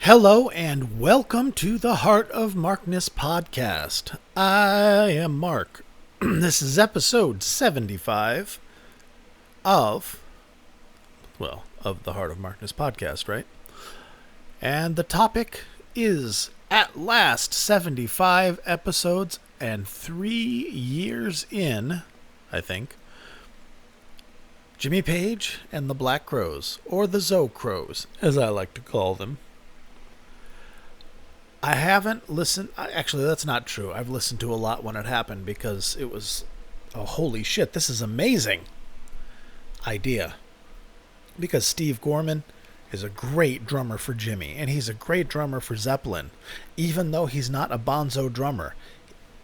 Hello and welcome to the Heart of Markness podcast. I am Mark. This is episode 75 of the Heart of Markness podcast, right? And the topic is, at last, 75 episodes and 3 years in, I think, Jimmy Page and the Black Crows, or the Zo Crows, as I like to call them. I haven't listened. Actually, that's not true. I've listened to a lot when it happened because it was, oh, holy shit, this is amazing idea. Because Steve Gorman is a great drummer for Jimmy, and he's a great drummer for Zeppelin. Even though he's not a bonzo drummer,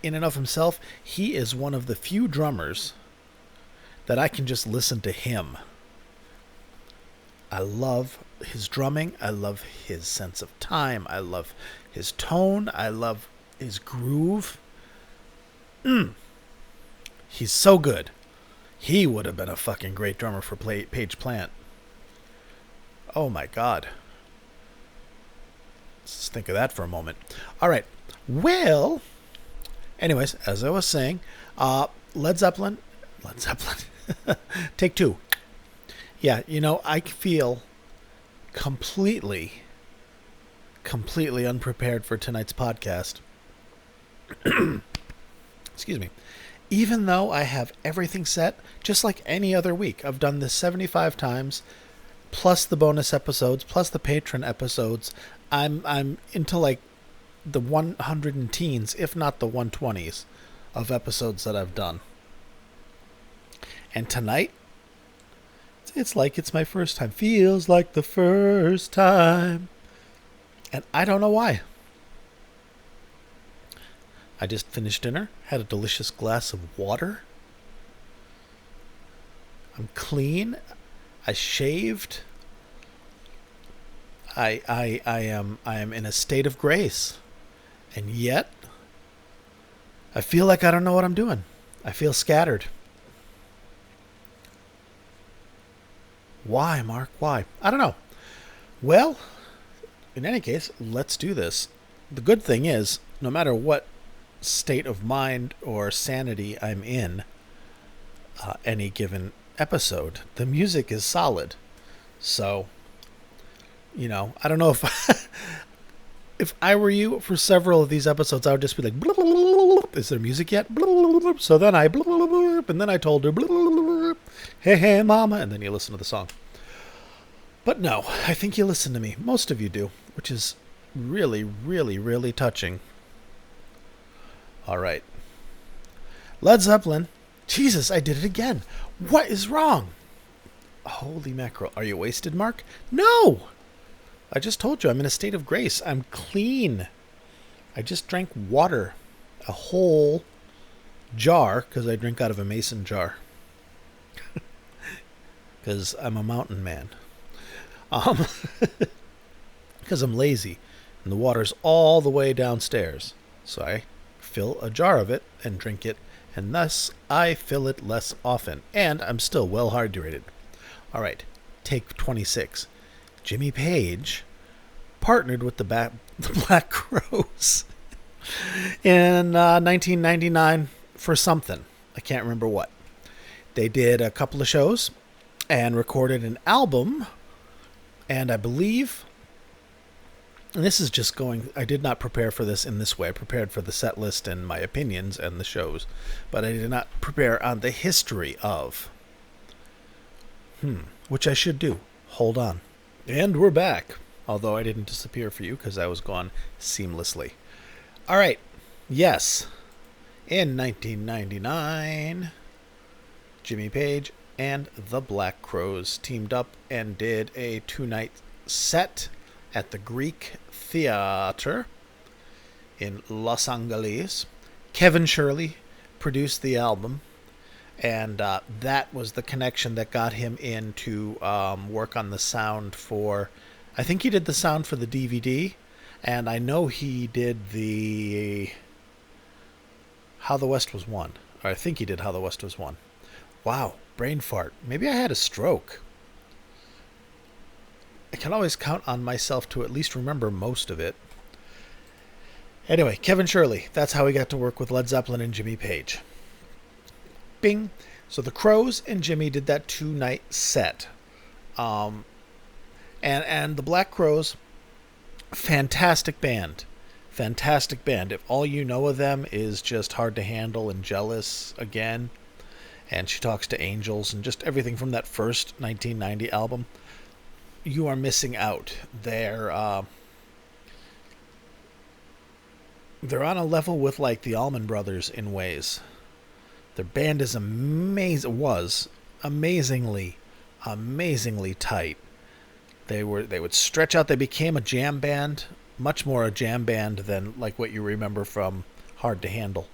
in and of himself, he is one of the few drummers that I can just listen to him. I love his drumming. I love his sense of time. I love his tone. I love his groove. He's so good. He would have been a fucking great drummer for Page Plant. Oh my God. Let's think of that for a moment. All right. Well, anyways, as I was saying, Led Zeppelin. Take two. Yeah, I feel completely unprepared for tonight's podcast. Excuse me. Even though I have everything set, just like any other week. I've done this 75 times, plus the bonus episodes, plus the patron episodes. I'm into like the 100 and teens, if not the 120s, of episodes that I've done. And tonight, it's like it's my first time. Feels like the first time. And I don't know why. I just finished dinner, had a delicious glass of water. I'm clean. I shaved. I am in a state of grace. And yet, I feel like I don't know what I'm doing. I feel scattered. Why, Mark? Why? I don't know. Well, in any case, let's do this. The good thing is, no matter what state of mind or sanity I'm in any given episode, the music is solid. So, I don't know if if I were you for several of these episodes, I would just be like, blah, blah, blah, blah. Is there music yet? Blah, blah, blah. So then I, blah, blah, blah, and then I told her, blah, blah, blah, blah. Hey, hey, mama, and then you listen to the song. But no, I think you listen to me. Most of you do, which is really, really, really touching. All right. Led Zeppelin. Jesus, I did it again. What is wrong? Holy mackerel. Are you wasted, Mark? No! I just told you I'm in a state of grace. I'm clean. I just drank water. A whole jar, because I drink out of a mason jar. Because I'm a mountain man. Because I'm lazy. And the water's all the way downstairs. So I fill a jar of it and drink it. And thus, I fill it less often. And I'm still well hydrated. All right. Take 26. Jimmy Page partnered with the Black Crows in 1999 for something. I can't remember what. They did a couple of shows and recorded an album. And I believe, and this is just going, I did not prepare for this in this way. I prepared for the set list and my opinions and the shows. But I did not prepare on the history of. Which I should do. Hold on. And we're back. Although I didn't disappear for you because I was gone seamlessly. All right. Yes. In 1999, Jimmy Page and the Black Crows teamed up and did a 2-night set at the Greek Theater in Los Angeles. Kevin Shirley produced the album. And that was the connection that got him in to work on the sound for... I think he did the sound for the DVD. And I know he did the... How the West Was Won. Or I think he did How the West Was Won. Wow, brain fart. Maybe I had a stroke. I can always count on myself to at least remember most of it. Anyway, Kevin Shirley. That's how he got to work with Led Zeppelin and Jimmy Page. Bing. So the Crows and Jimmy did that 2-night set. And the Black Crowes, fantastic band. Fantastic band. If all you know of them is just Hard to Handle and Jealous again, and She Talks to Angels, and just everything from that first 1990 album, you are missing out. They're on a level with like the Allman Brothers in ways. Their band is amazingly tight. They would stretch out. They became a jam band, much more a jam band than like what you remember from Hard to Handle.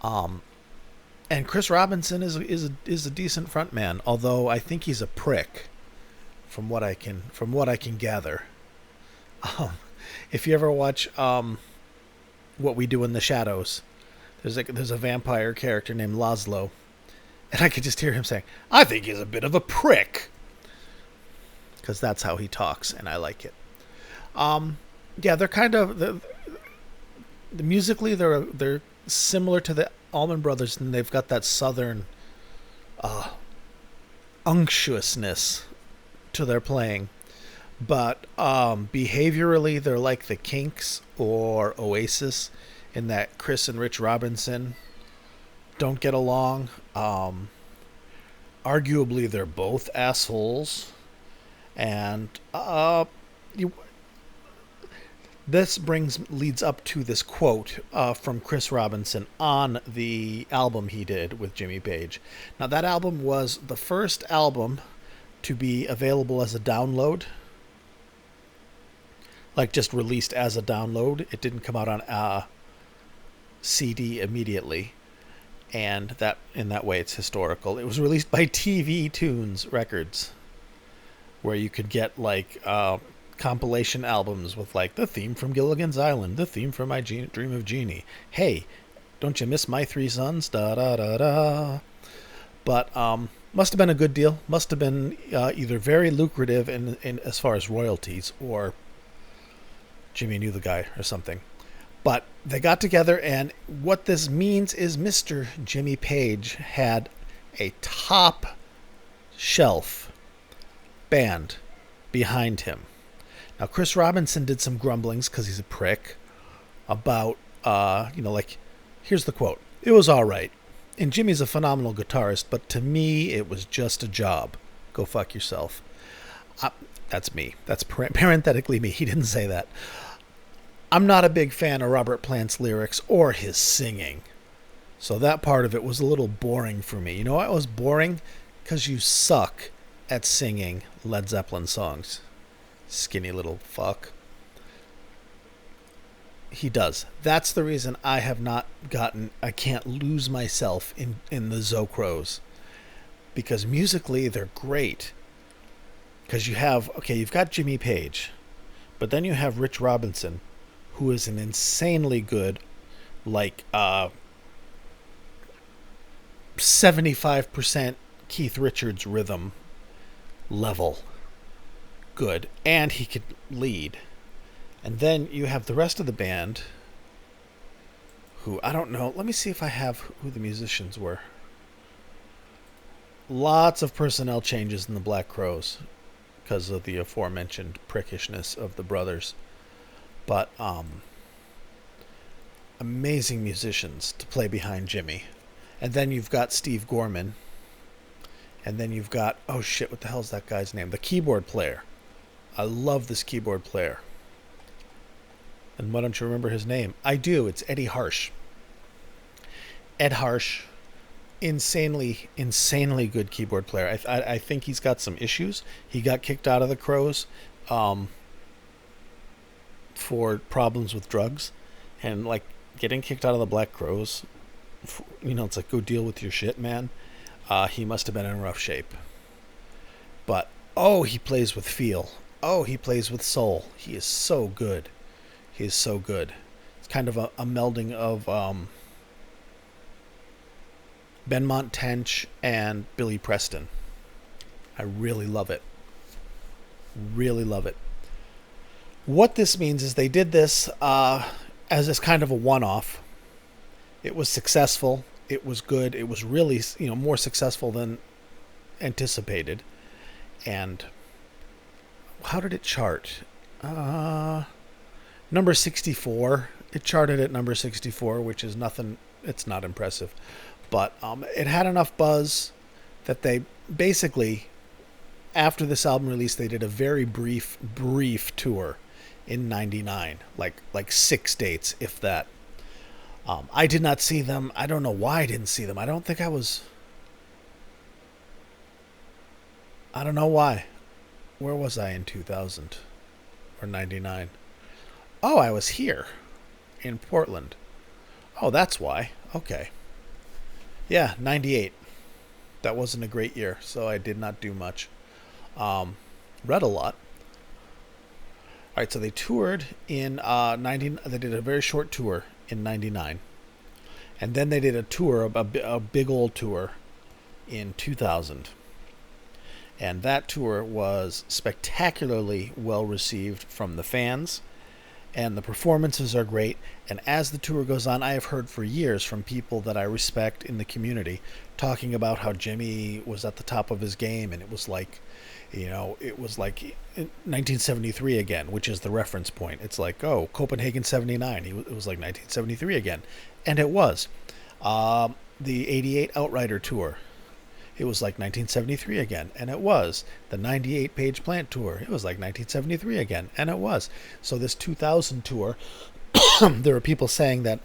And Chris Robinson is a decent frontman, although I think he's a prick, from what I can gather. If you ever watch What We Do in the Shadows, there's a vampire character named Laszlo, and I could just hear him saying, "I think he's a bit of a prick," because that's how he talks, and I like it. Yeah, they're kind of musically they're similar to the Allman Brothers, and they've got that southern unctuousness to their playing. But behaviorally, they're like the Kinks or Oasis, in that Chris and Rich Robinson don't get along. Arguably, they're both assholes, and this leads up to this quote from Chris Robinson on the album he did with Jimmy Page. Now, that album was the first album to be available as a download, like just released as a download. It didn't come out on CD immediately, and that in that way it's historical. It was released by TV Tunes Records, where you could get like compilation albums with like the theme from Gilligan's Island, the theme from My Dream of Jeannie, hey, don't you miss my three sons, da da da da. But must have been a good deal. Must have been either very lucrative in as far as royalties, or Jimmy knew the guy or something. But they got together, and what this means is Mr. Jimmy Page had a top shelf band behind him. Now, Chris Robinson did some grumblings, because he's a prick, about, like, here's the quote: "It was all right, and Jimmy's a phenomenal guitarist, but to me, it was just a job. Go fuck yourself." That's me. That's parenthetically me. He didn't say that. I'm not a big fan of Robert Plant's lyrics or his singing, so that part of it was a little boring for me. You know why it was boring? Because you suck at singing Led Zeppelin songs. Skinny little fuck. He does. That's the reason I can't lose myself in the Zo-Crows. Because musically, they're great. Because you've got Jimmy Page, but then you have Rich Robinson, who is an insanely good, like, 75% Keith Richards rhythm level. Good. And he could lead. And then you have the rest of the band, who, I don't know, let me see if I have who the musicians were. Lots of personnel changes in the Black Crowes, because of the aforementioned prickishness of the brothers. But amazing musicians to play behind Jimmy. And then you've got Steve Gorman. And then you've got, oh shit, what the hell's that guy's name? The keyboard player. I love this keyboard player. And why don't you remember his name? I do. It's Eddie Harsh. Ed Harsh, insanely good keyboard player. I think he's got some issues. He got kicked out of the Crowes for problems with drugs, and like getting kicked out of the Black Crowes, it's like, go deal with your shit, man. He must have been in rough shape. But he plays with feel. He plays with soul. He is so good. He is so good. It's kind of a melding of Benmont Tench and Billy Preston. I really love it. Really love it. What this means is they did this as this kind of a one-off. It was successful. It was good. It was really, more successful than anticipated. And how did it chart? Number 64. It charted at number 64, which is nothing. It's not impressive. But it had enough buzz that they basically, after this album release, they did a very brief tour in '99, like 6 dates, if that. I did not see them. I don't know why I didn't see them. I don't think I was. I don't know why. Where was I in 2000 or '99? Oh, I was here in Portland. Oh, that's why. Okay. Yeah, '98. That wasn't a great year, so I did not do much. Read a lot. All right, so they toured in 90. They did a very short tour in '99, and then they did a tour, a big old tour, in 2000. And that tour was spectacularly well received from the fans, and the performances are great. And as the tour goes on, I have heard for years from people that I respect in the community talking about how Jimmy was at the top of his game, and it was like, it was like 1973 again, which is the reference point. It's like, oh, Copenhagen '79. It was like 1973 again, and it was. The '88 Outrider tour. It was like 1973 again, and it was. The '98 Page Plant tour. It was like 1973 again, and it was. So this 2000 tour, there were people saying that,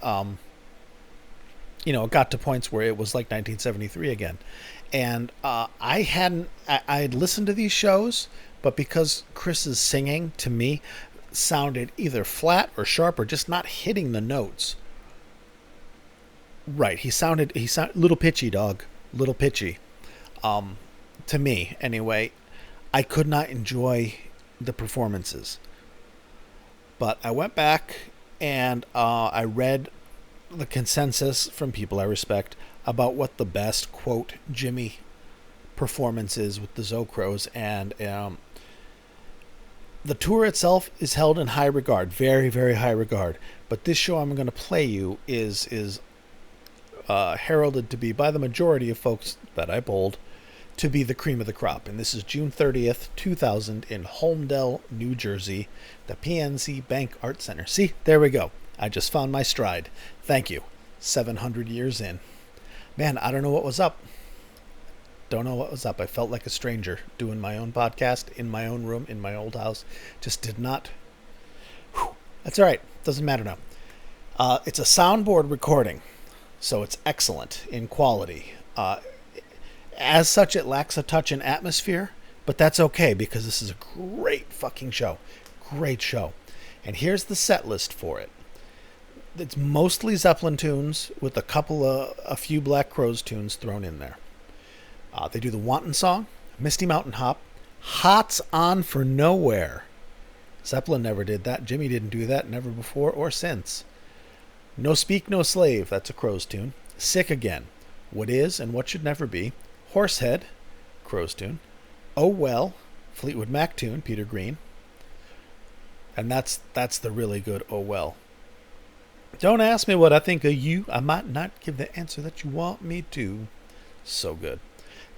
it got to points where it was like 1973 again. And I had listened to these shows, but because Chris's singing, to me, sounded either flat or sharp or just not hitting the notes. Right, he sounded little pitchy, dog. Little pitchy. To me, anyway, I could not enjoy the performances. But I went back and I read the consensus from people I respect about what the best, quote, Jimmy performance is with the Zocros. And the tour itself is held in high regard, very, very high regard. But this show I'm going to play you is heralded to be, by the majority of folks that I polled, to be the cream of the crop. And this is June 30th, 2000 in Holmdel, New Jersey, the PNC Bank Art Center. See, there we go. I just found my stride. Thank you. 700 years in. Man, I don't know what was up. Don't know what was up. I felt like a stranger doing my own podcast in my own room in my old house. Just did not. Whew. That's all right. Doesn't matter now. It's a soundboard recording, so it's excellent in quality. As such, it lacks a touch in atmosphere, but that's okay because this is a great fucking show. Great show. And here's the set list for it. It's mostly Zeppelin tunes with a few Black Crowes tunes thrown in there. They do the Wanton Song, Misty Mountain Hop, Hots On for Nowhere. Zeppelin never did that. Jimmy didn't do that, never before or since. No Speak, No Slave, that's a Crowes tune. Sick Again, What Is and What Should Never Be. Horsehead, Crowes tune. Oh Well, Fleetwood Mac tune, Peter Green. And that's the really good Oh Well. Don't ask me what I think of you. I might not give the answer that you want me to. So good.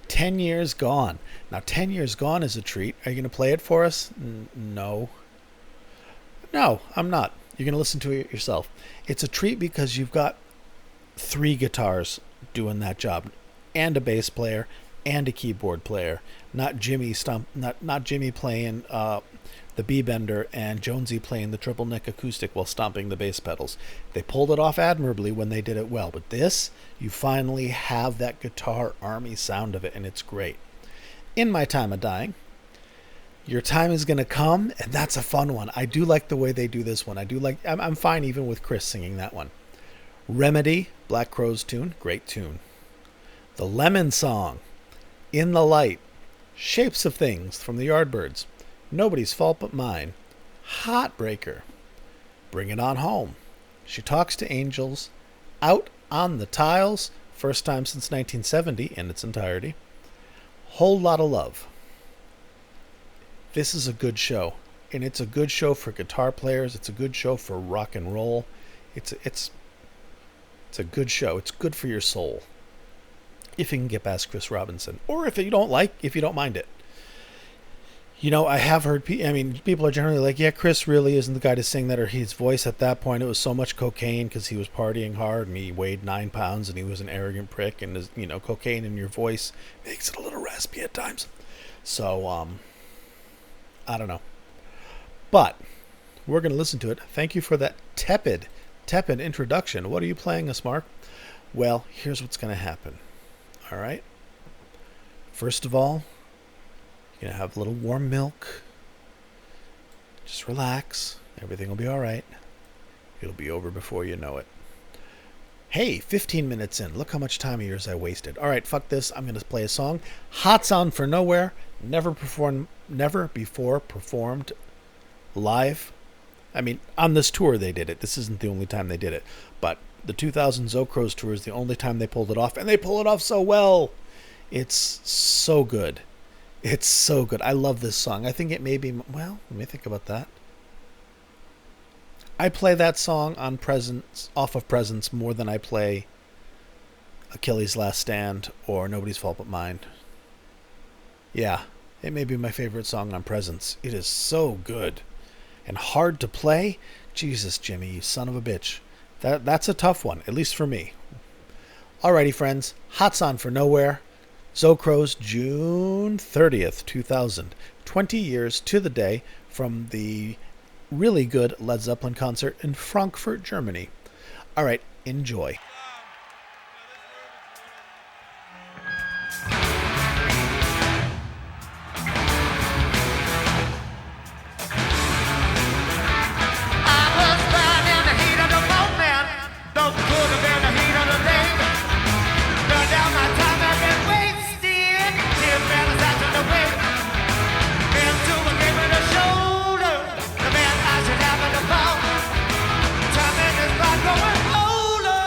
10 Years Gone. Now, 10 Years Gone is a treat. Are you going to play it for us? No. No, I'm not. You're going to listen to it yourself. It's a treat because you've got 3 guitars doing that job, and a bass player, and a keyboard player. Not Jimmy playing the B-bender and Jonesy playing the triple neck acoustic while stomping the bass pedals. They pulled it off admirably when they did it well, but this, you finally have that guitar army sound of it, and it's great. In My Time of Dying, Your Time Is Gonna Come, and that's a fun one. I do like the way they do this one. I'm fine even with Chris singing that one. Remedy, Black Crowes tune, great tune. The Lemon Song, In the Light, Shapes of Things from the Yardbirds, Nobody's Fault But Mine, Heartbreaker, Bring It On Home, She Talks to Angels, Out on the Tiles, first time since 1970 in its entirety, Whole Lotta Love. This is a good show, and it's a good show for guitar players. It's a good show for rock and roll. It's a good show. It's good for your soul. If you can get past Chris Robinson, or if you don't mind it. You know, I have heard, people are generally like, yeah, Chris really isn't the guy to sing that, or his voice at that point, it was so much cocaine because he was partying hard and he weighed 9 pounds and he was an arrogant prick, and, cocaine in your voice makes it a little raspy at times. So, I don't know. But we're going to listen to it. Thank you for that tepid introduction. What are you playing us, Mark? Well, here's what's going to happen. All right. First of all, you're going to have a little warm milk. Just relax. Everything will be all right. It'll be over before you know it. Hey, 15 minutes in. Look how much time of yours I wasted. All right, fuck this. I'm going to play a song. Hot Sound for Nowhere. Never before performed live. I mean, on this tour they did it. This isn't the only time they did it. But the 2000 Zocros tour is the only time they pulled it off. And they pull it off so well. It's so good. It's so good. I love this song. I think it may be... Well, let me think about that. I play that song on Presence, off of Presence, more than I play Achilles' Last Stand or Nobody's Fault But Mine. Yeah, it may be my favorite song on Presence. It is so good. And hard to play? Jesus, Jimmy, you son of a bitch. That's a tough one, at least for me. Alrighty, friends. Hot Sound for Nowhere. Zocros, June 30th, 2000. 20 years to the day from the really good Led Zeppelin concert in Frankfurt, Germany. All right, enjoy. Going older.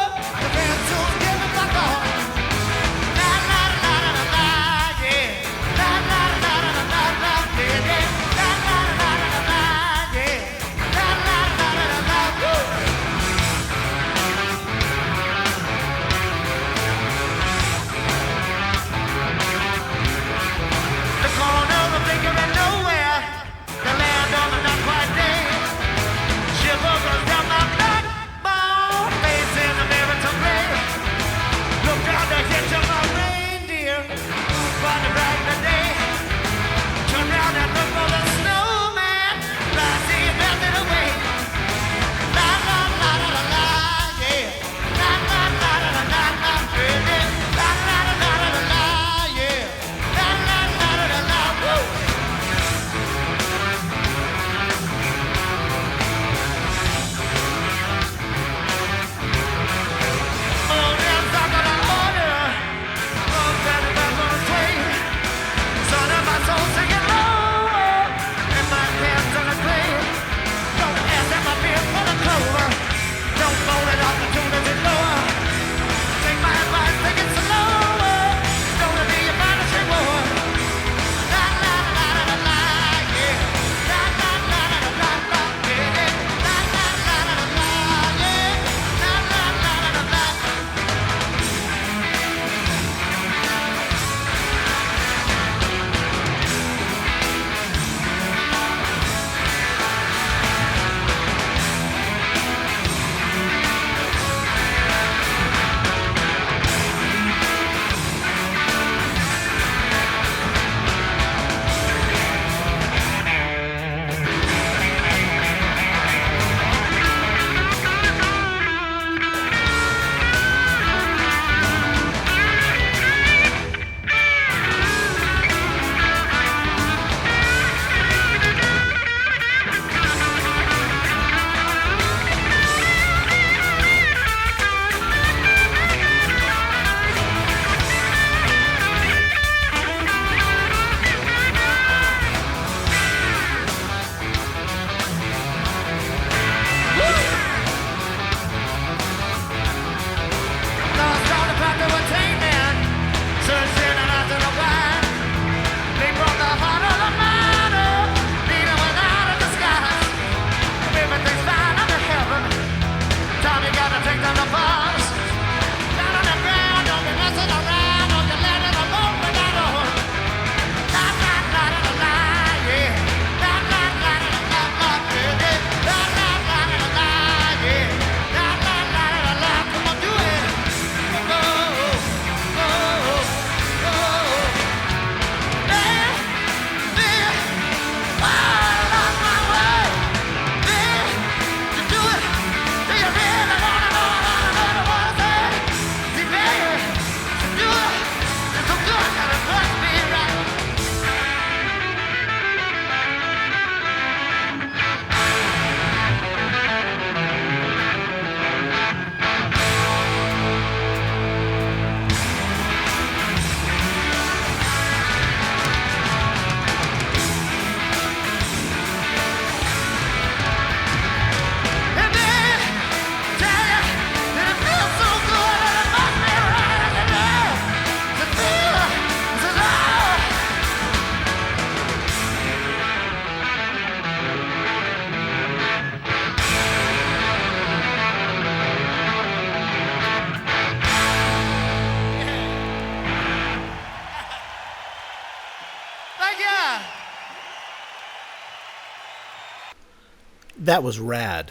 That was rad.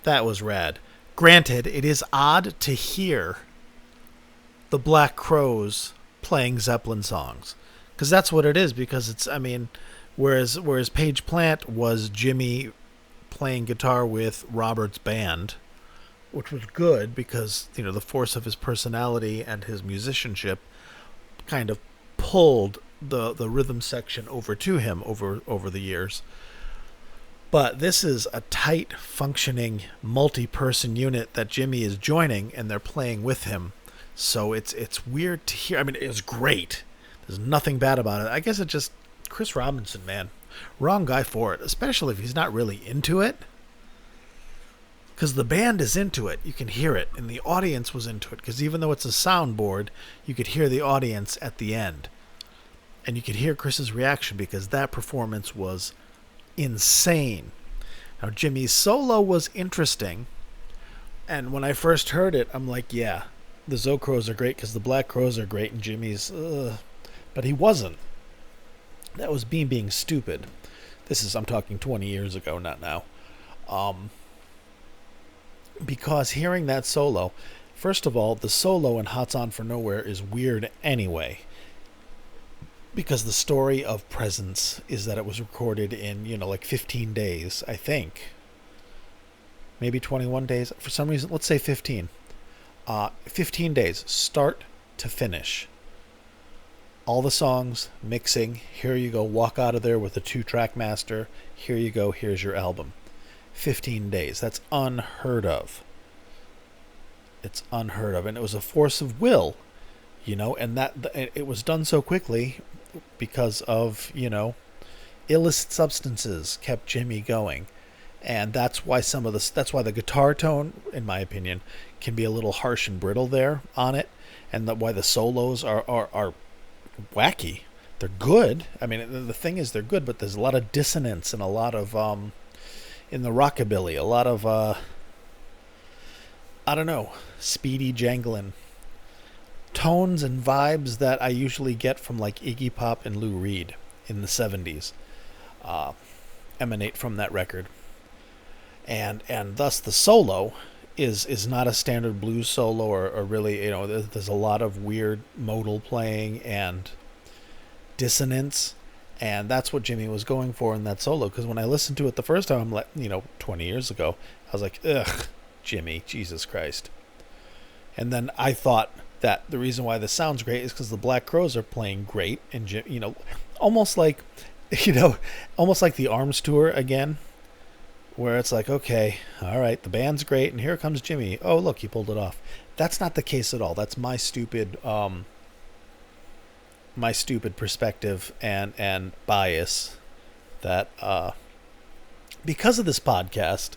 That was rad. Granted, it is odd to hear the Black Crowes playing Zeppelin songs, because that's what it is. Because it's, I mean, whereas Page Plant was Jimmy playing guitar with Robert's band, which was good because, you know, the force of his personality and his musicianship kind of pulled the rhythm section over to him over the years. But this is a tight functioning multi-person unit that Jimmy is joining, and they're playing with him. So it's weird to hear. I mean, it was great. There's nothing bad about it. I guess it just, Chris Robinson, man, wrong guy for it, especially if he's not really into it. Because the band is into it. You can hear it. And the audience was into it. Because even though it's a soundboard, you could hear the audience at the end. And you could hear Chris's reaction because that performance was insane. Now, Jimmy's solo was interesting. And when I first heard it, I'm like, yeah, the Zo Crowes are great because the Black Crowes are great. And Jimmy's, but he wasn't. That was me being stupid. I'm talking 20 years ago, not now. Because hearing that solo, first of all, the solo in Hot's On for Nowhere is weird anyway. Because the story of Presence is that it was recorded in, like 15 days, I think. Maybe 21 days. For some reason, let's say 15. 15 days, start to finish. All the songs, mixing, here you go, walk out of there with a 2-track master, here you go, here's your album. 15 days. That's unheard of. It's unheard of. And it was a force of will, and that it was done so quickly because of, illicit substances kept Jimmy going. And that's why that's why the guitar tone, in my opinion, can be a little harsh and brittle there on it. And why the solos are wacky. They're good. I mean, the thing is they're good, but there's a lot of dissonance and a lot of, in the rockabilly, a lot of, I don't know, speedy jangling tones and vibes that I usually get from like Iggy Pop and Lou Reed in the 70s emanate from that record. And thus the solo is not a standard blues solo or really, there's a lot of weird modal playing and dissonance. And that's what Jimmy was going for in that solo. Because when I listened to it the first time, 20 years ago, I was like, ugh, Jimmy, Jesus Christ. And then I thought that the reason why this sounds great is because the Black Crowes are playing great. And, almost like the Arms Tour again, where it's like, okay, all right, the band's great. And here comes Jimmy. Oh, look, he pulled it off. That's not the case at all. That's my stupid perspective and bias that because of this podcast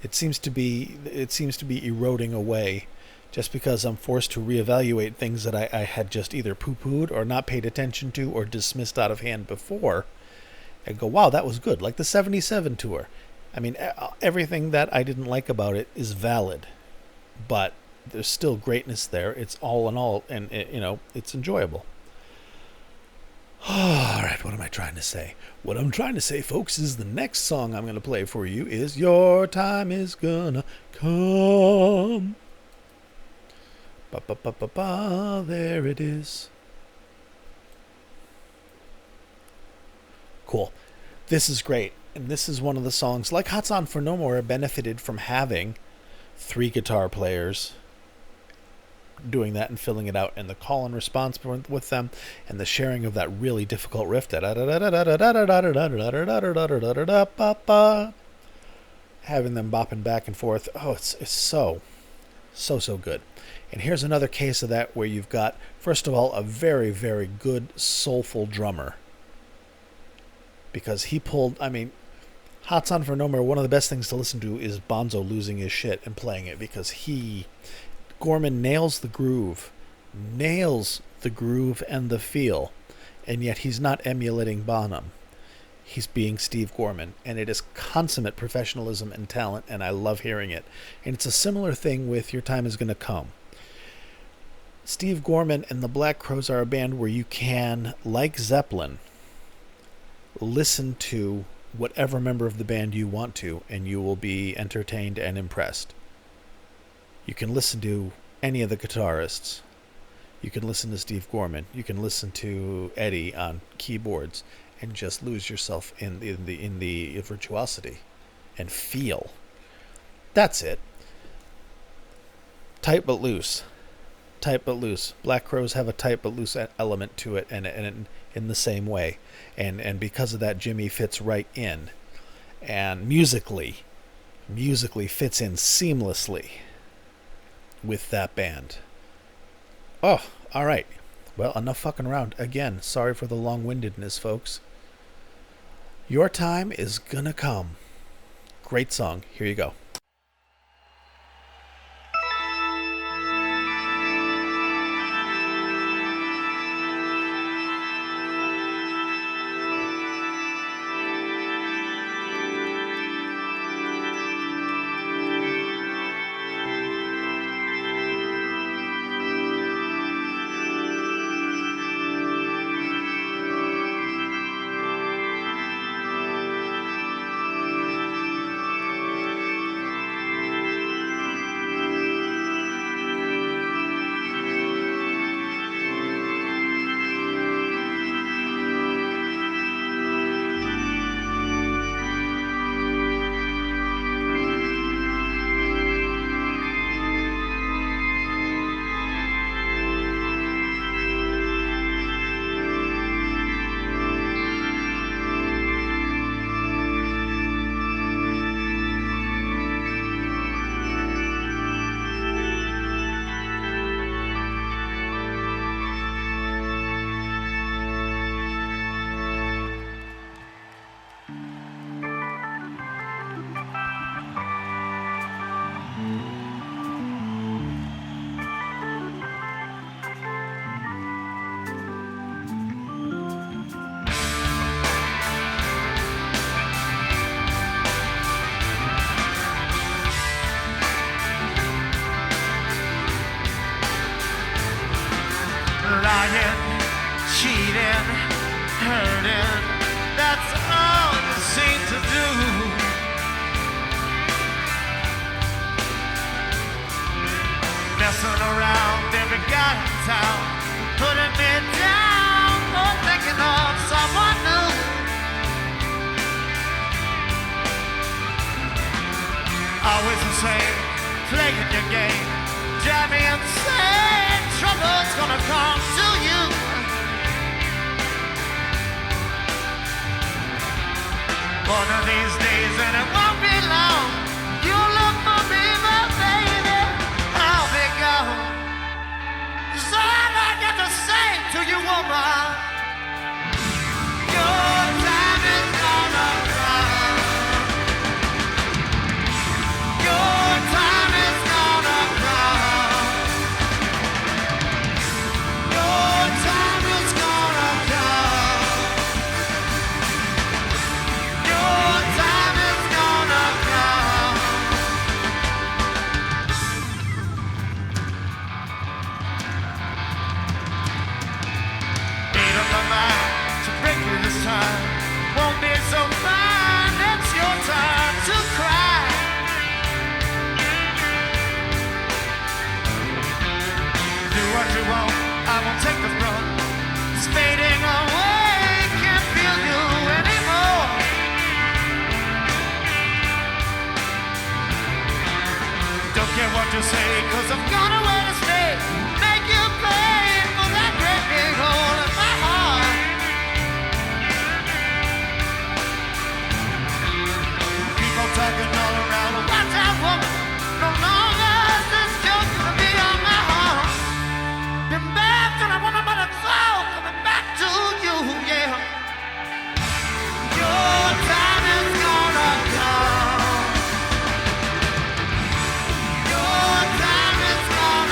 it seems to be eroding away just because I'm forced to reevaluate things that I had just either poo-pooed or not paid attention to or dismissed out of hand before and go, wow, that was good. Like the 77 tour. I mean, everything that I didn't like about it is valid, but there's still greatness there. It's all in all, and it's enjoyable. All right, what am I trying to say? What I'm trying to say, folks, is the next song I'm going to play for you is Your Time Is Gonna Come. Ba-ba-ba-ba-ba, there it is. Cool. This is great. And this is one of the songs, like Hot's On for No More, benefited from having 3 guitar players doing that and filling it out, and the call and response with them, and the sharing of that really difficult riff, having them bopping back and forth. Oh, it's so good. And here's another case of that where you've got, first of all, a very, very good soulful drummer, because he pulled, Hot's On for No More, one of the best things to listen to is Bonzo losing his shit and playing it, because Gorman nails the groove and the feel, and yet he's not emulating Bonham. He's being Steve Gorman, and it is consummate professionalism and talent, and I love hearing it. And it's a similar thing with Your Time Is Gonna Come. Steve Gorman and the Black Crowes are a band where you can, like Zeppelin, listen to whatever member of the band you want to, and you will be entertained and impressed. You can listen to any of the guitarists. You can listen to Steve Gorman. You can listen to Eddie on keyboards and just lose yourself in the virtuosity and feel. That's it. Tight but loose. Tight but loose. Black Crowes have a tight but loose element to it, and in the same way. And because of that, Jimmy fits right in. And musically fits in seamlessly with that band. Oh, all right. Well, enough fucking around. Again, sorry for the long-windedness, folks. Your time is gonna come. Great song. Here you go. Lying, cheating, hurting, that's all you seem to do. Messing around every guy in town, putting me down for thinking of someone new. Always the same, playing your game, drive me insane. Trouble's gonna come to you. One of these days, and it won't be long, you'll look for me, but baby, I'll be gone. That's all I got to say to you, woman. Your time is gonna come. Your time is gonna come. Won't be so fine, it's your time to cry. Do what you want, I won't take the brunt. It's fading away, can't feel you anymore. Don't care what you say, cause I'm gonna wait to stay. Make you pay for that great big hole in my heart. Talking all around, watch out, woman. No longer is this joke gonna be on my heart. Been back to the woman, but it's all coming back to you, yeah. Your time is gonna come. Your time is gonna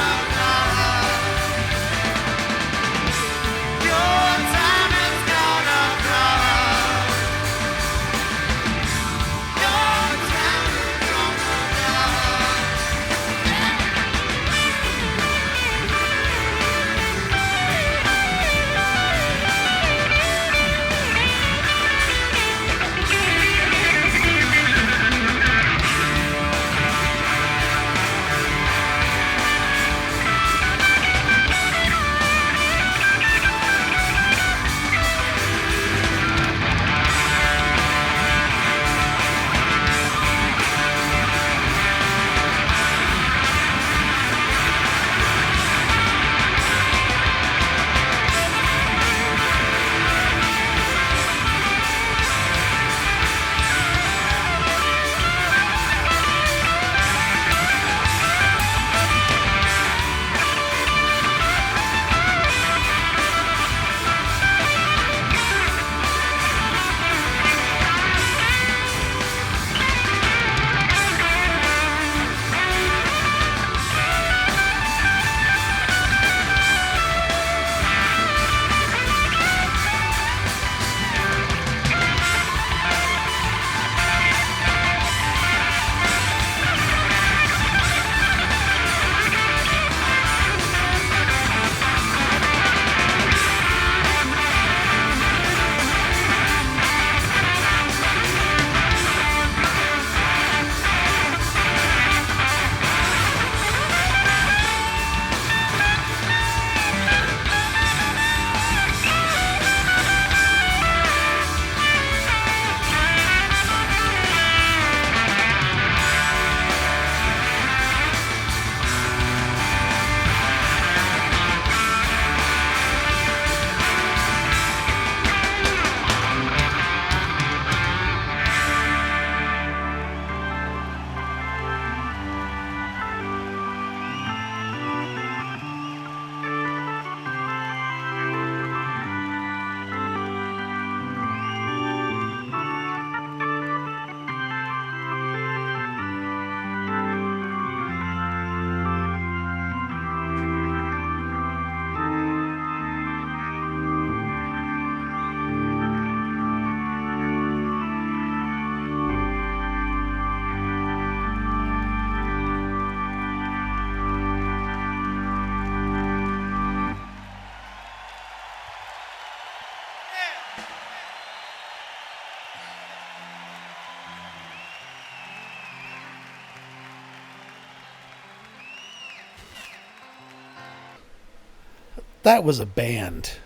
That was a band.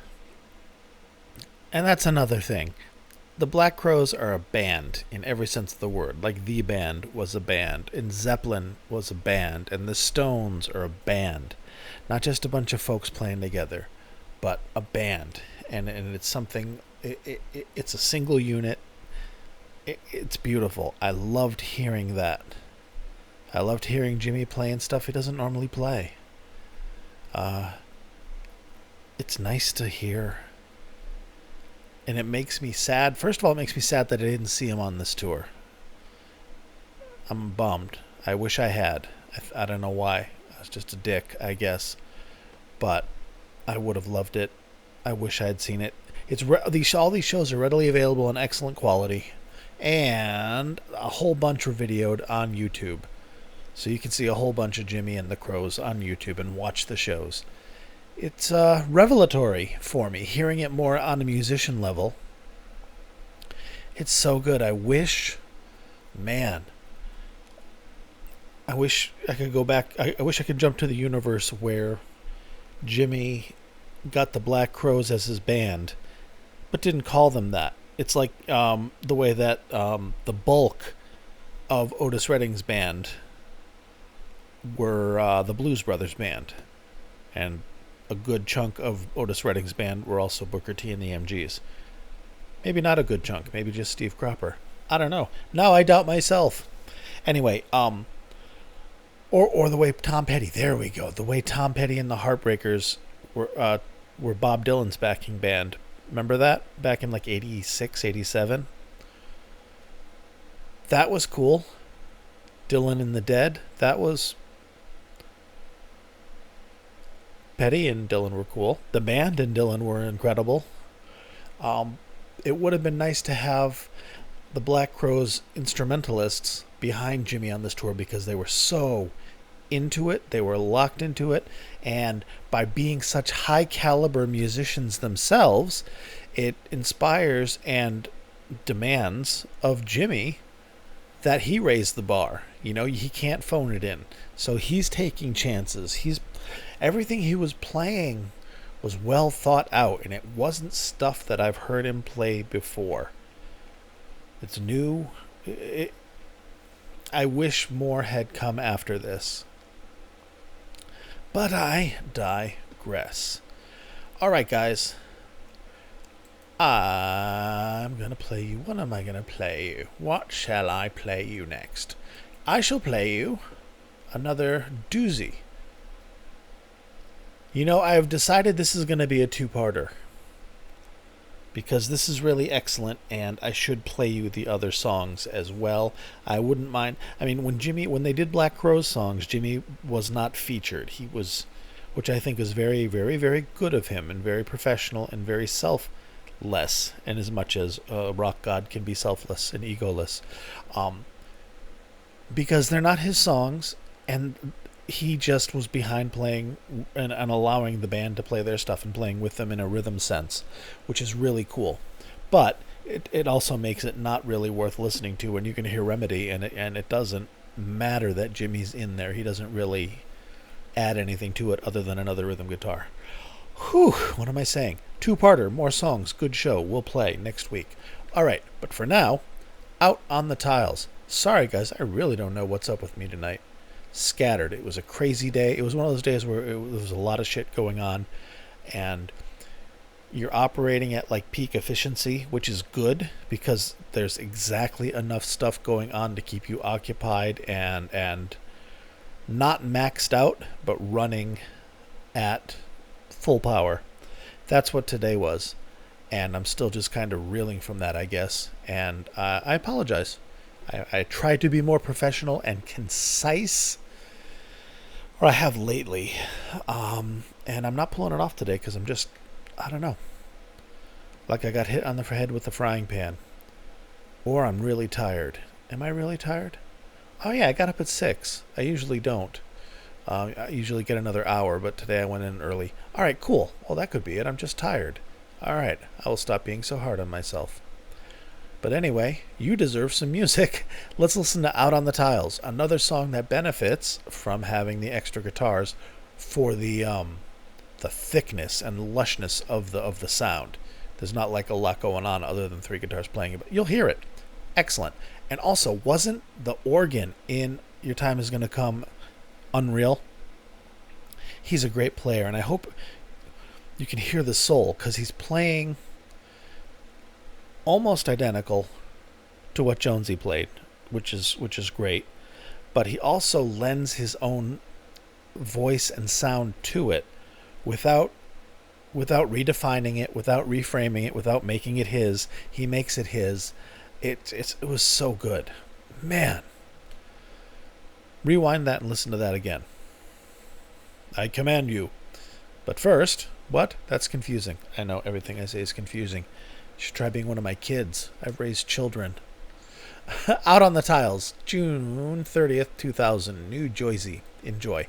And that's another thing. The Black Crowes are a band in every sense of the word. Like the band was a band, and Zeppelin was a band, and the Stones are a band. Not just a bunch of folks playing together, but a band. And it's something, it's a single unit. It's beautiful. I loved hearing that. I loved hearing Jimmy playing stuff he doesn't normally play. It's nice to hear. And it makes me sad. First of all, it makes me sad that I didn't see him on this tour. I'm bummed. I wish I had. I don't know why. I was just a dick, I guess. But I would have loved it. I wish I had seen it. All these shows are readily available in excellent quality. And a whole bunch were videoed on YouTube. So you can see a whole bunch of Jimmy and the Crowes on YouTube and watch the shows. It's revelatory for me, hearing it more on a musician level. It's so good. I wish I could go back. I wish I could jump to the universe where Jimmy got the Black Crowes as his band, but didn't call them that. It's like the way that the bulk of Otis Redding's band were the Blues Brothers band. And a good chunk of Otis Redding's band were also Booker T and the MGs. Maybe not a good chunk. Maybe just Steve Cropper. I don't know. Now I doubt myself. Anyway, or the way Tom Petty. There we go. The way Tom Petty and the Heartbreakers were Bob Dylan's backing band. Remember that? Back in like 86, 87? That was cool. Dylan and the Dead. That was... Petty and Dylan were cool. The band and Dylan were incredible. It would have been nice to have the Black Crowes instrumentalists behind Jimmy on this tour because they were so into it. They were locked into it. And by being such high caliber musicians themselves, it inspires and demands of Jimmy that he raise the bar. You know, he can't phone it in. So he's taking chances. Everything he was playing was well thought out, and it wasn't stuff that I've heard him play before. It's new. I wish more had come after this. But I digress. Alright, guys. I'm going to play you. What am I going to play you? What shall I play you next? I shall play you another doozy. You know, I've decided this is going to be a two-parter. Because this is really excellent, and I should play you the other songs as well. I wouldn't mind. I mean, when they did Black Crowes songs, Jimmy was not featured. He was, which I think is very, very, very good of him, and very professional, and very selfless, in as much as a rock god can be selfless and egoless. Because they're not his songs, and he just was behind playing and allowing the band to play their stuff and playing with them in a rhythm sense, which is really cool. But it also makes it not really worth listening to when you can hear Remedy, and it doesn't matter that Jimmy's in there. He doesn't really add anything to it other than another rhythm guitar. Whew, what am I saying? Two-parter, more songs, good show. We'll play next week. All right, but for now, Out on the Tiles. Sorry, guys, I really don't know what's up with me tonight. Scattered. It was a crazy day. It was one of those days where there was a lot of shit going on, and you're operating at like peak efficiency, which is good because there's exactly enough stuff going on to keep you occupied and not maxed out, but running at full power. That's what today was, and I'm still just kind of reeling from that, I guess, and I apologize. I try to be more professional and concise, or I have lately, and I'm not pulling it off today because I'm just, I don't know, like I got hit on the head with a frying pan, or I'm really tired. Am I really tired? Oh yeah, I got up at 6. I usually don't. I usually get another hour, but today I went in early. All right, cool. Well, that could be it. I'm just tired. All right, I will stop being so hard on myself. But anyway, you deserve some music. Let's listen to Out on the Tiles, another song that benefits from having the extra guitars for the the thickness and lushness of the sound. There's not like a lot going on other than three guitars playing, but you'll hear it. Excellent. And also, wasn't the organ in Your Time Is Gonna Come unreal? He's a great player, and I hope you can hear the soul, because he's playing almost identical to what Jonesy played, which is great. But he also lends his own voice and sound to it without redefining it, without reframing it, without making it his. He makes it his. It was so good. Man. Rewind that and listen to that again. I command you. But first, what? That's confusing. I know everything I say is confusing. You should try being one of my kids. I've raised children. Out on the Tiles, June 30th, 2000, New Jersey. Enjoy.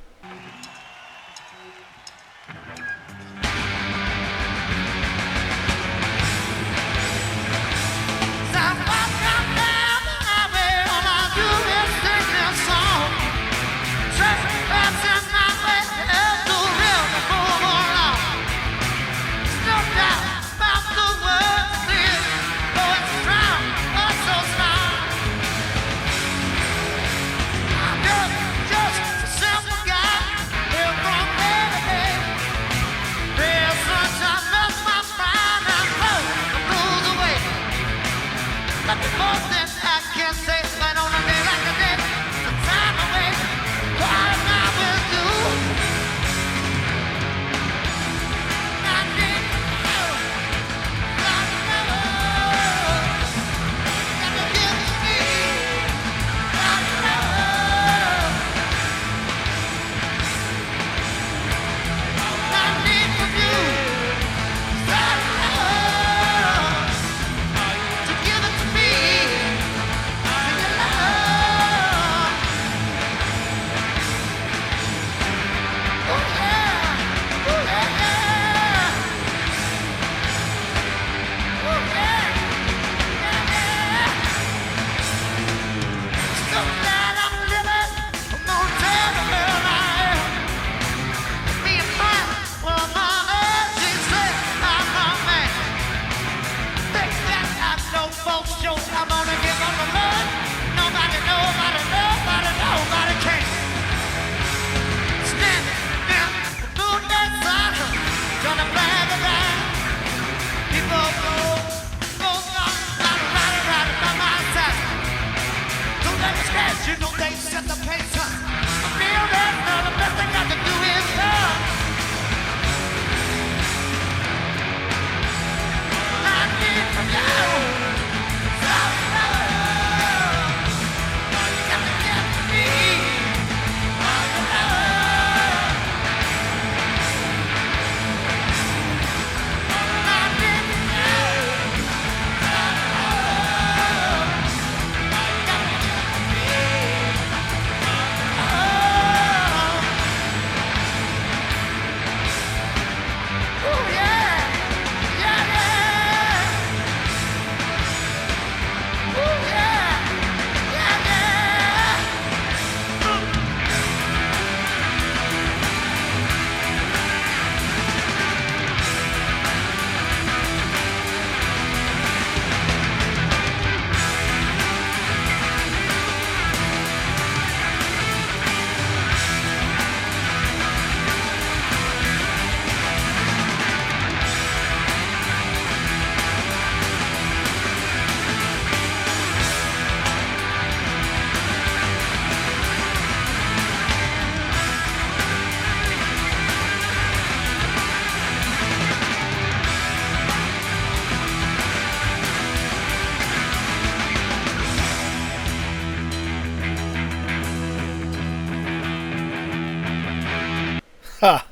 Ha!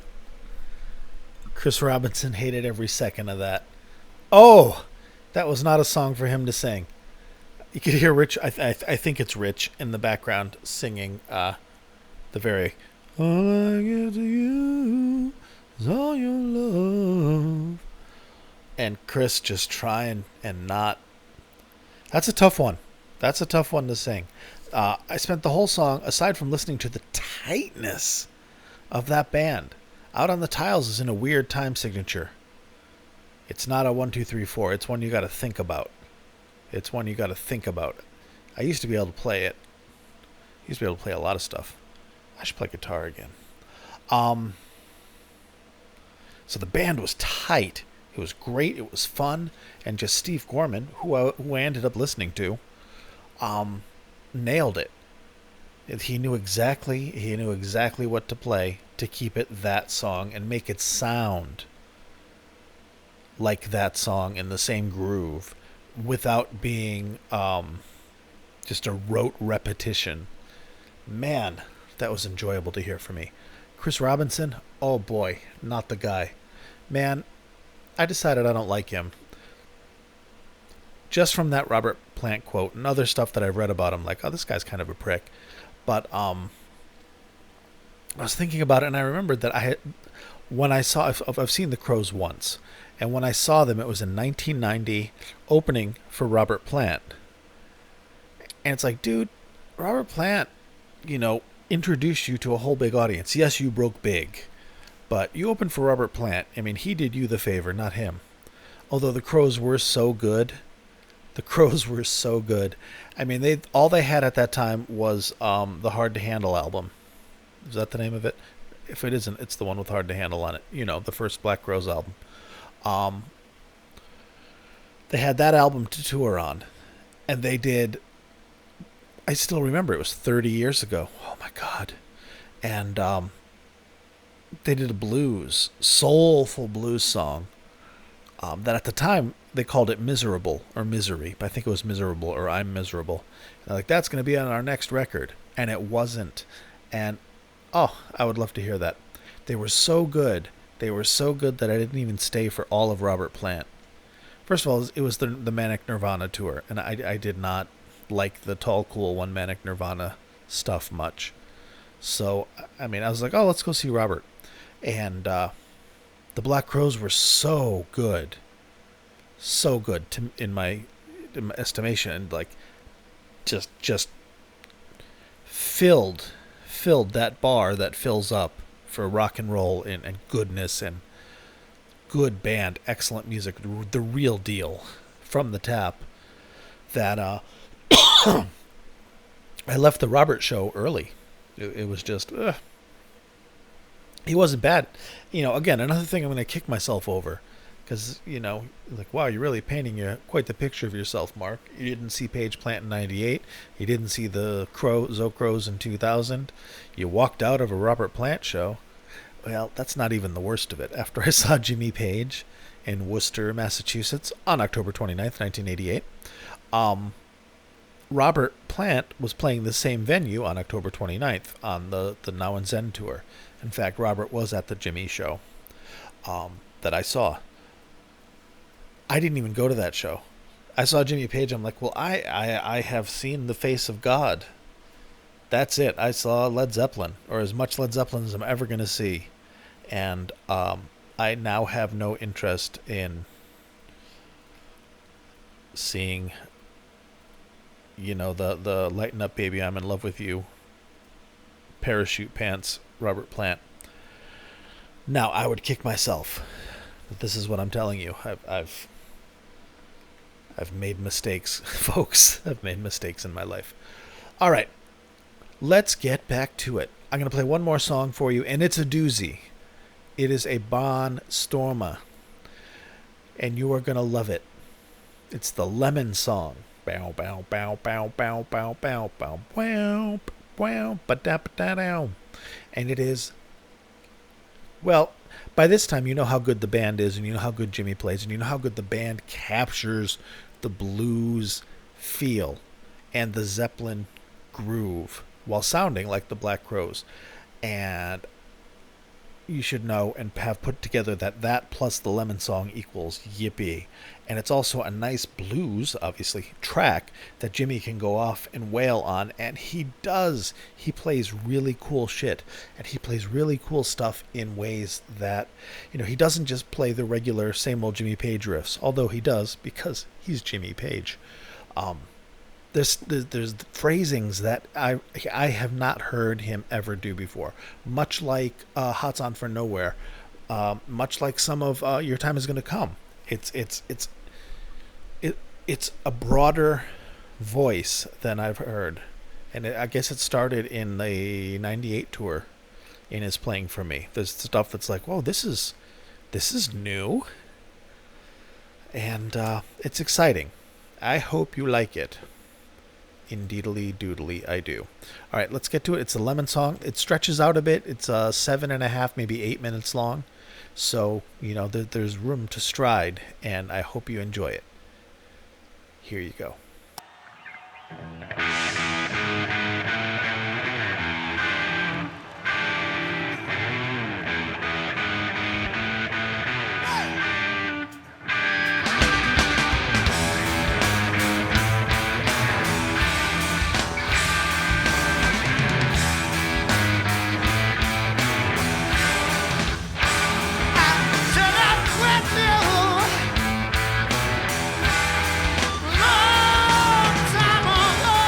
Chris Robinson hated every second of that. Oh! That was not a song for him to sing. You could hear Rich, I think it's Rich, in the background singing the very, all I give to you is all your love. And Chris just trying and not. That's a tough one. That's a tough one to sing. I spent the whole song, aside from listening to the tightness of that band, Out on the Tiles is in a weird time signature. It's not a 1, 2, 3, 4. It's one you got to think about. I used to be able to play it. I used to be able to play a lot of stuff. I should play guitar again. So the band was tight. It was great. It was fun. And just Steve Gorman, who I ended up listening to, nailed it. He knew exactly what to play to keep it that song and make it sound like that song in the same groove without being just a rote repetition. Man, that was enjoyable to hear from me. Chris Robinson, oh boy, not the guy. Man, I decided I don't like him. Just from that Robert Plant quote and other stuff that I've read about him, like, oh, this guy's kind of a prick. But I was thinking about it, and I remembered that I've seen the Crows once, and when I saw them, it was in 1990, opening for Robert Plant. And it's like, dude, Robert Plant, introduced you to a whole big audience. Yes, you broke big, but you opened for Robert Plant. I mean, he did you the favor, not him. Although the Crows were so good. I mean, all they had at that time was the Hard to Handle album. Is that the name of it? If it isn't, it's the one with Hard to Handle on it. The first Black Crowes album. They had that album to tour on, and they did. I still remember it was 30 years ago. Oh my God. And they did a soulful blues song that at the time they called it Miserable or Misery, but I think it was Miserable or I'm Miserable. And they're like, that's going to be on our next record. And it wasn't. And I would love to hear that. They were so good. That I didn't even stay for all of Robert Plant. First of all, it was the Manic Nirvana tour, and I did not like the Tall Cool One Manic Nirvana stuff much. So, I mean, I was like, let's go see Robert. And the Black Crowes were so good. So good in my estimation. And like, just filled that bar that fills up for rock and roll and goodness and good band, excellent music, the real deal from the tap. That I left the Robert show early. It was just he wasn't bad. Again, another thing I'm going to kick myself over, because like, wow, you're really painting quite the picture of yourself, Mark. You didn't see Page Plant in '98. You didn't see the Zo-Crows in 2000. You walked out of a Robert Plant show. Well, that's not even the worst of it. After I saw Jimmy Page in Worcester, Massachusetts on October 29th, 1988, Robert Plant was playing the same venue on October 29th on the Now and Zen tour. In fact, Robert was at the Jimmy show that I saw. I didn't even go to that show. I saw Jimmy Page. I'm like, well, I have seen the face of God. That's it. I saw Led Zeppelin, or as much Led Zeppelin as I'm ever going to see. And I now have no interest in seeing, the Lighten Up Baby, I'm in Love with You, Parachute Pants, Robert Plant. Now, I would kick myself. But this is what I'm telling you. I've made mistakes, folks. I've made mistakes in my life. All right. Let's get back to it. I'm going to play one more song for you, and it's a doozy. It is a Bon Storma, and you are going to love it. It's the Lemon Song. Bow, bow, bow, bow, bow, bow, bow, bow, bow, bow, ba-da-ba-da-dow. And it is, well, by this time you know how good the band is, and you know how good Jimmy plays, and you know how good the band captures the blues feel and the Zeppelin groove while sounding like the Black Crowes. And you should know and have put together that plus the Lemon Song equals Yippee. And it's also a nice blues, obviously, track that Jimmy can go off and wail on, and he does. He plays really cool shit, and he plays really cool stuff in ways that, he doesn't just play the regular same old Jimmy Page riffs, although he does, because he's Jimmy Page. there's phrasings that I have not heard him ever do before. Much like "Hot's on for Nowhere," much like some of "Your Time Is Going to Come." It it's a broader voice than I've heard, and I guess it started in the '98 tour. In his playing for me, there's stuff that's like, whoa, this is new, and it's exciting. I hope you like it. Indeedly doodly, I do. All right, let's get to it. It's a Lemon song. It stretches out a bit. It's 7.5, maybe 8 minutes long. So, there's room to stride, and I hope you enjoy it. Here you go. Should have quit you long time ago.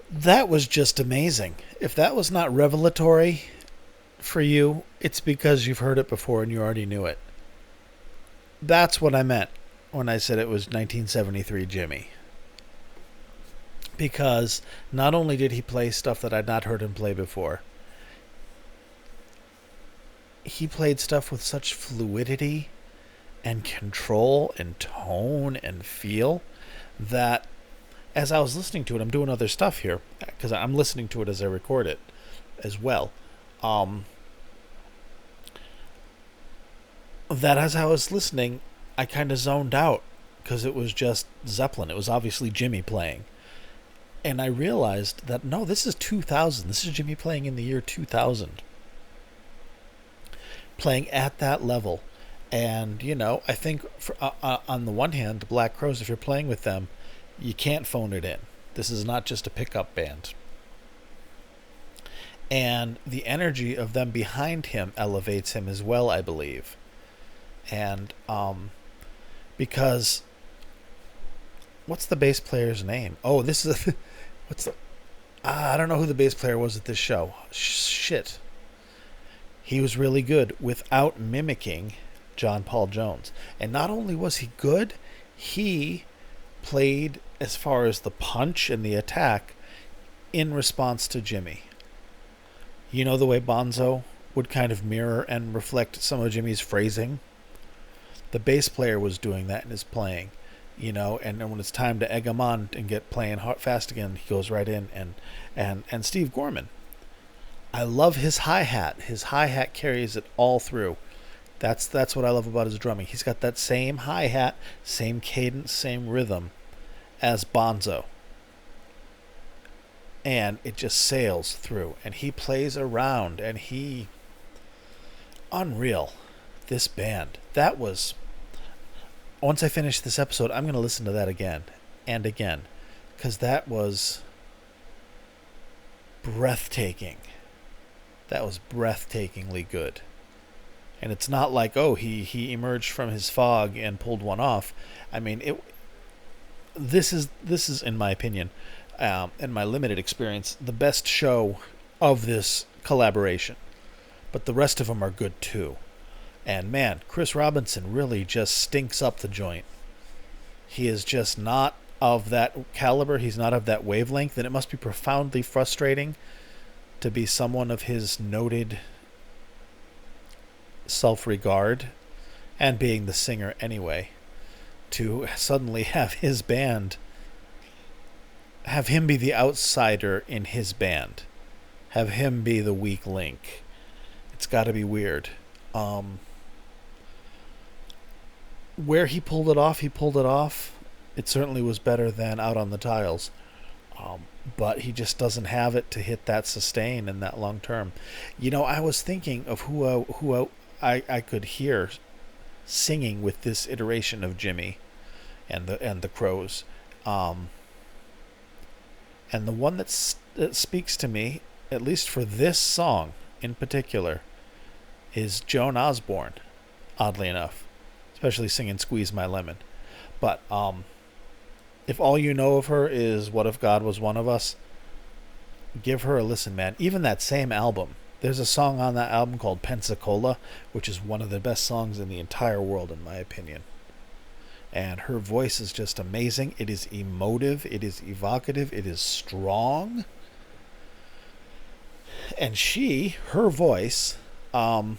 That was just amazing. If that was not revelatory for you, it's because you've heard it before and you already knew it. That's what I meant when I said it was 1973 Jimmy. Because not only did he play stuff that I'd not heard him play before, he played stuff with such fluidity and control and tone and feel that as I was listening to it, I'm doing other stuff here because I'm listening to it as I record it as well. That as I was listening, I kind of zoned out because it was just Zeppelin. It was obviously Jimmy playing. And I realized that, no, this is 2000. This is Jimmy playing in the year 2000. Playing at that level. And, I think on the one hand, the Black Crowes, if you're playing with them, you can't phone it in. This is not just a pickup band. And the energy of them behind him elevates him as well, I believe. And because what's the bass player's name? Oh, this is I don't know who the bass player was at this show. Shit. He was really good without mimicking John Paul Jones. And not only was he good, he played as far as the punch and the attack in response to Jimmy. You know the way Bonzo would kind of mirror and reflect some of Jimmy's phrasing? The bass player was doing that in his playing, and then when it's time to egg him on and get playing hard, fast again, he goes right in. And Steve Gorman, I love his hi-hat. His hi-hat carries it all through. That's what I love about his drumming. He's got that same hi-hat, same cadence, same rhythm as Bonzo. And it just sails through. And he plays around. And he... Unreal. This band. That was... Once I finish this episode, I'm going to listen to that again. And again. Because that was... breathtaking. That was breathtakingly good. And it's not like, he emerged from his fog and pulled one off. I mean, this is in my opinion, in my limited experience, the best show of this collaboration. But the rest of them are good too. And man, Chris Robinson really just stinks up the joint. He is just not of that caliber. He's not of that wavelength. And it must be profoundly frustrating to be someone of his noted self-regard and being the singer anyway, to suddenly have his band, have him be the outsider in his band, have him be the weak link. It's got to be weird. Where he pulled it off, It certainly was better than Out on the Tiles. But he just doesn't have it to hit that sustain and that long term. I was thinking of who I could hear singing with this iteration of Jimmy and the Crowes. And the one that speaks to me, at least for this song in particular, is Joan Osborne, oddly enough. Especially singing Squeeze My Lemon. But if all you know of her is What If God Was One of Us, give her a listen, man. Even that same album, there's a song on that album called Pensacola, which is one of the best songs in the entire world, in my opinion. And her voice is just amazing. It is emotive. It is evocative. It is strong. And her voice, or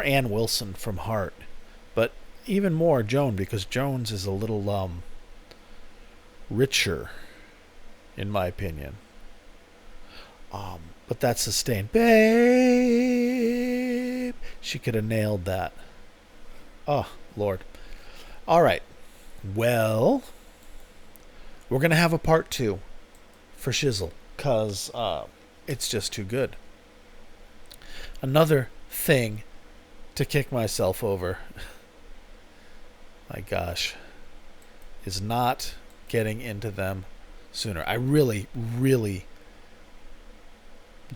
Ann Wilson from Heart, but even more Joan, because Jones is a little richer, in my opinion. But that sustained, babe, she could have nailed that. Oh, Lord. All right. Well, we're going to have a part 2 for Shizzle, because it's just too good. Another thing to kick myself over, my gosh, is not getting into them sooner. I really, really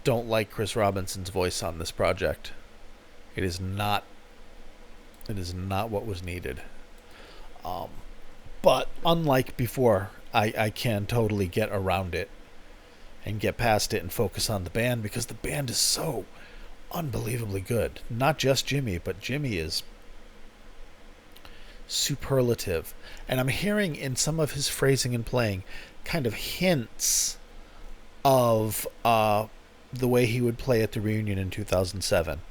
don't like Chris Robinson's voice on this project. It is not what was needed. But unlike before, I can totally get around it and get past it and focus on the band, because the band is so unbelievably good. Not just Jimmy, but Jimmy is superlative. And I'm hearing in some of his phrasing and playing kind of hints of the way he would play at the reunion in 2007.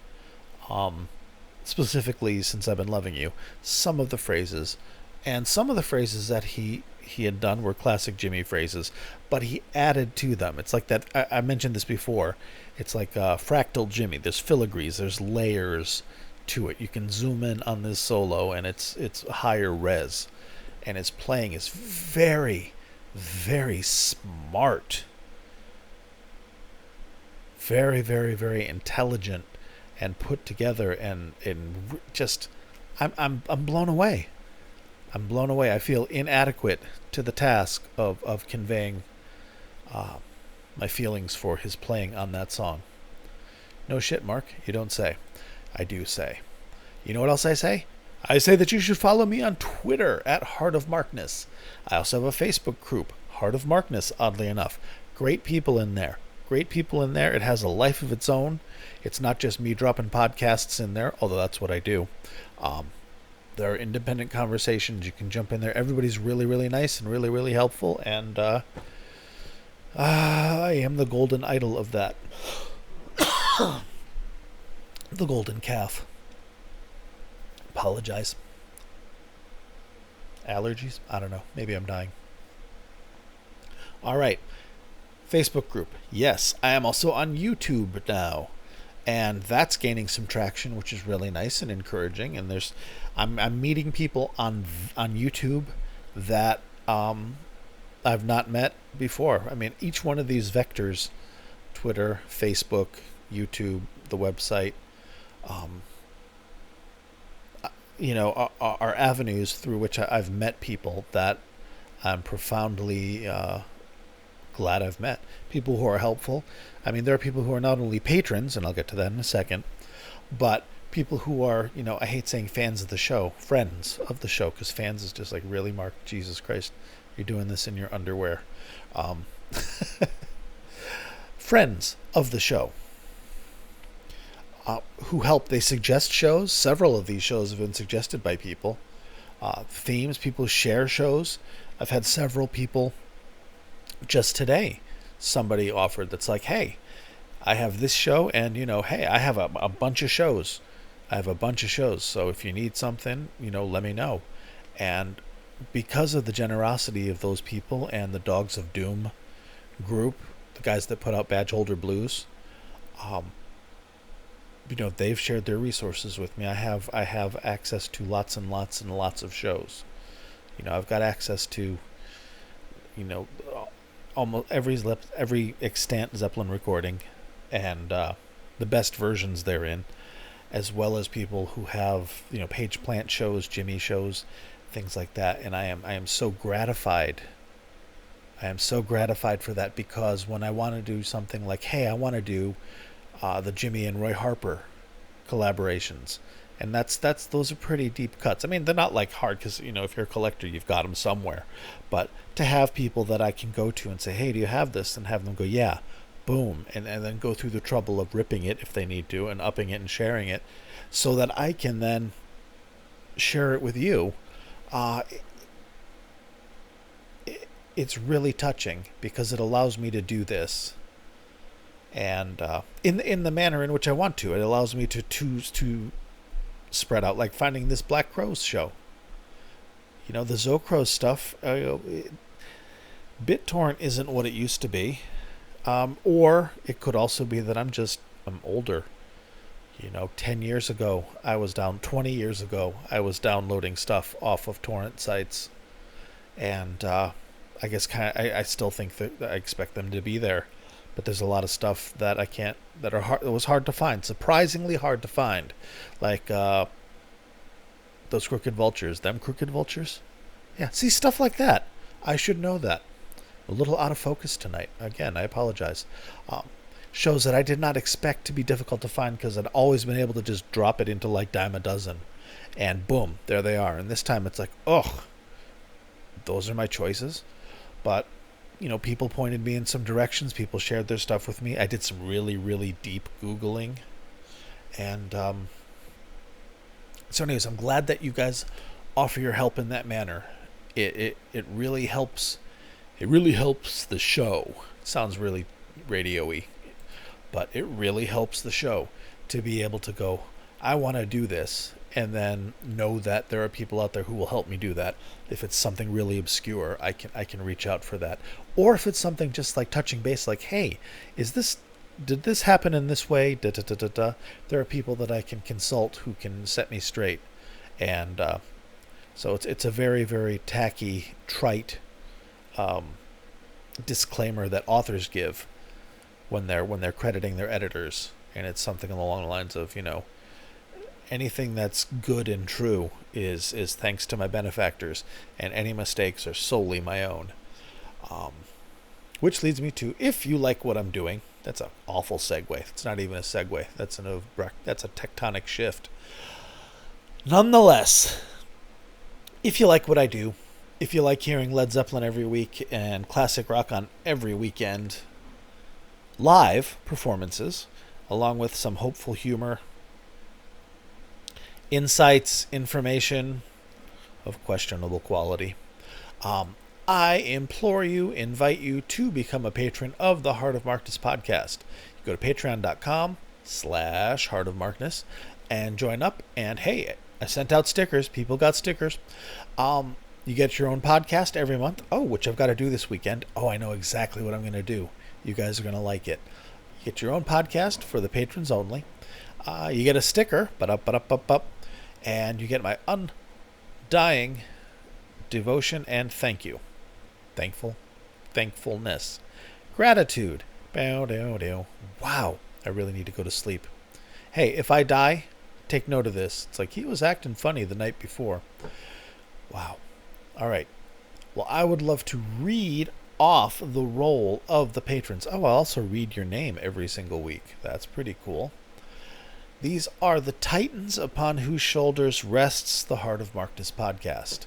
Specifically, Since I've Been Loving You, some of the phrases. And some of the phrases that he had done were classic Jimmy phrases, but he added to them. It's like that, I mentioned this before, it's like fractal Jimmy. There's filigrees, there's layers to it. You can zoom in on this solo, and it's higher res. And his playing is very, very smart. Very, very, very intelligent and put together, and just, I'm blown away. I'm blown away. I feel inadequate to the task of conveying my feelings for his playing on that song. No shit, Mark. You don't say. I do say. You know what else I say? I say that you should follow me on Twitter at Heart of Markness. I also have a Facebook group, Heart of Markness, oddly enough. Great people in there. Great people in there. It has a life of its own. It's not just me dropping podcasts in there, although that's what I do. There are independent conversations. You can jump in there. Everybody's really, really nice and really, really helpful. And I am the golden idol of that. The golden calf. Apologize. Allergies? I don't know. Maybe I'm dying. All right. Facebook group. Yes, I am also on YouTube now. And that's gaining some traction, which is really nice and encouraging. And I'm meeting people on YouTube that I've not met before. I mean, each one of these vectors, Twitter, Facebook, YouTube, the website, are avenues through which I've met people that I'm profoundly glad I've met. People who are helpful. I mean, there are people who are not only patrons, and I'll get to that in a second, but people who are, I hate saying fans of the show, friends of the show, because fans is just like, really, Mark? Jesus Christ, you're doing this in your underwear. Friends of the show. Who help. They suggest shows. Several of these shows have been suggested by people. Themes. People share shows. I've had several people. Just today, somebody offered that's like, hey, I have this show, and hey, I have a bunch of shows. So if you need something, let me know. And because of the generosity of those people and the Dogs of Doom group, the guys that put out Badge Holder Blues, they've shared their resources with me. I have access to lots and lots and lots of shows. I've got access to, almost every extant Zeppelin recording, and the best versions therein, as well as people who have Page Plant shows, Jimmy shows, things like that. And I am so gratified. I am so gratified for that, because when I want to do something like, hey, I want to do the Jimmy and Roy Harper collaborations, and those are pretty deep cuts. I mean, they're not like hard, because if you're a collector, you've got them somewhere. But to have people that I can go to and say, hey, do you have this, and have them go, yeah, boom, and then go through the trouble of ripping it if they need to, and upping it and sharing it, so that I can then share it with you. It's really touching, because it allows me to do this, and in the manner in which I want to. It allows me to choose to spread out, like finding this Black Crowes show. The Zocro stuff, BitTorrent isn't what it used to be. Or it could also be that I'm older. 20 years ago, I was downloading stuff off of torrent sites. And I guess I still think that I expect them to be there. But there's a lot of stuff that I can't, that was hard to find. Surprisingly hard to find. Like those Crooked Vultures. Them Crooked Vultures? Yeah, see, stuff like that. I should know that. A little out of focus tonight. Again, I apologize. Shows that I did not expect to be difficult to find, because I'd always been able to just drop it into like dime a dozen. And boom, there they are. And this time it's like, oh, those are my choices. But, people pointed me in some directions. People shared their stuff with me. I did some really, really deep Googling. And so anyways, I'm glad that you guys offer your help in that manner. It really helps. It really helps the show. It sounds really radio-y, but it really helps the show to be able to go, I want to do this, and then know that there are people out there who will help me do that. If it's something really obscure, I can reach out for that. Or if it's something just like touching base, like, hey, did this happen in this way? Da, da, da, da, da. There are people that I can consult who can set me straight. And so it's a very, very tacky, trite disclaimer that authors give when they're crediting their editors, and it's something along the lines of, anything that's good and true is thanks to my benefactors, and any mistakes are solely my own. Which leads me to, if you like what I'm doing, that's an awful segue. It's not even a segue. That's a tectonic shift. Nonetheless, if you like what I do, if you like hearing Led Zeppelin every week and classic rock on every weekend, live performances, along with some hopeful humor, insights, information of questionable quality, I implore you, invite you to become a patron of the Heart of Markness podcast. You go to patreon.com/Heart of Markness and join up. And hey, I sent out stickers. People got stickers. You get your own podcast every month. Oh, which I've got to do this weekend. Oh, I know exactly what I'm going to do. You guys are going to like it. You get your own podcast for the patrons only. You get a sticker, and you get my undying devotion and thank you. Thankfulness. Gratitude. Wow, I really need to go to sleep. Hey, if I die, take note of this. It's like he was acting funny the night before. Wow. All right. Well, I would love to read off the roll of the patrons. Oh, I'll also read your name every single week. That's pretty cool. These are the titans upon whose shoulders rests the Heart of Markness podcast.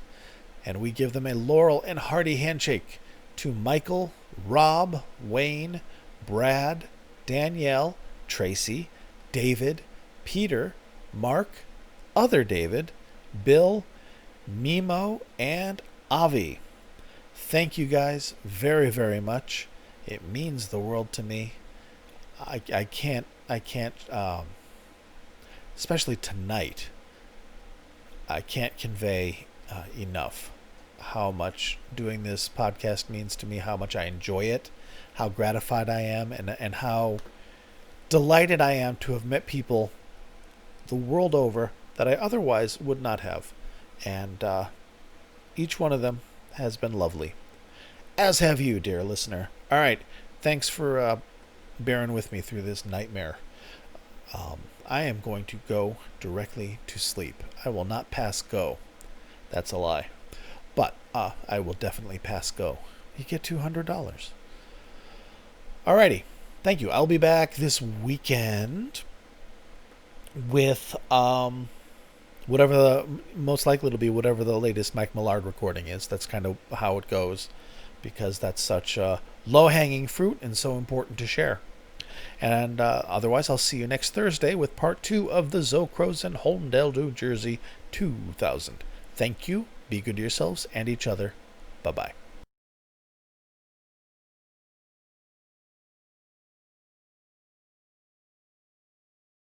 And we give them a laurel and hearty handshake to Michael, Rob, Wayne, Brad, Danielle, Tracy, David, Peter, Mark, other David, Bill, Mimo, and Avi. Thank you guys very, very much. It means the world to me. I can't, especially tonight, I can't convey enough how much doing this podcast means to me, how much I enjoy it, how gratified I am, and how delighted I am to have met people the world over that I otherwise would not have. And each one of them has been lovely. As have you, dear listener. All right. Thanks for bearing with me through this nightmare. I am going to go directly to sleep. I will not pass go. That's a lie. But I will definitely pass go. You get $200. Alrighty. Thank you. I'll be back this weekend with most likely it'll be whatever the latest Mike Millard recording is. That's kind of how it goes, because that's such low-hanging fruit and so important to share. And otherwise, I'll see you next Thursday with part 2 of the Zocros in Holmdel, New Jersey 2000. Thank you. Be good to yourselves and each other. Bye-bye.